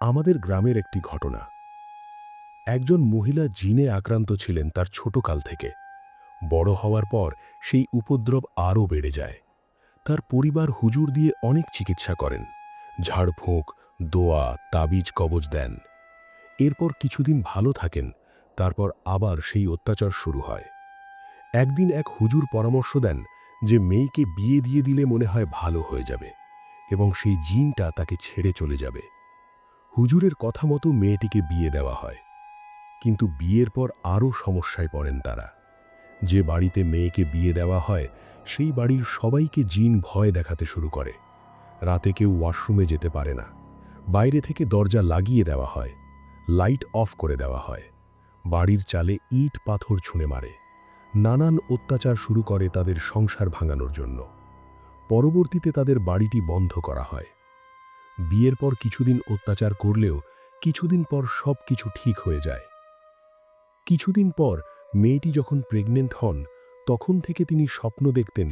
আমাদের গ্রামের একটি ঘটনা। একজন মহিলা জিনে আক্রান্ত ছিলেন তার ছোটকাল থেকে। বড় হওয়ার পর সেই উপদ্রব আরও বেড়ে যায়। তার পরিবার হুজুর দিয়ে অনেক চিকিৎসা করেন, ঝাড়ফুঁক, দোয়া, তাবিজ কবজ দেন। এরপর কিছুদিন ভালো থাকেন, তারপর আবার সেই অত্যাচার শুরু হয়। একদিন এক হুজুর পরামর্শ দেন যে মেয়েকে বিয়ে দিয়ে দিলে মনে হয় ভালো হয়ে যাবে এবং সেই জিনটা তাকে ছেড়ে চলে যাবে। হুজুরের কথা মতো মেয়েটিকে বিয়ে দেওয়া হয়। কিন্তু বিয়ের পর আরও সমস্যায় পড়েন তারা। যে বাড়িতে মেয়েকে বিয়ে দেওয়া হয় সেই বাড়ির সবাইকে জিন ভয় দেখাতে শুরু করে। রাতে কেউ ওয়াশরুমে যেতে পারে না, বাইরে থেকে দরজা লাগিয়ে দেওয়া হয়, লাইট অফ করে দেওয়া হয়, বাড়ির চালে ইট পাথর ছুঁড়ে মারে। নানান অত্যাচার শুরু করে তাদের সংসার ভাঙানোর জন্য। পরবর্তীতে তাদের বাড়িটি বন্ধ করা হয়। বিয়ের পর কিছুদিন অত্যাচার করলেও কিছুদিন পর সব কিছু ঠিক হয়ে যায়। কিছুদিন পর মেয়েটি যখন প্রেগনেন্ট হন, তখন থেকে তিনি স্বপ্ন দেখতেন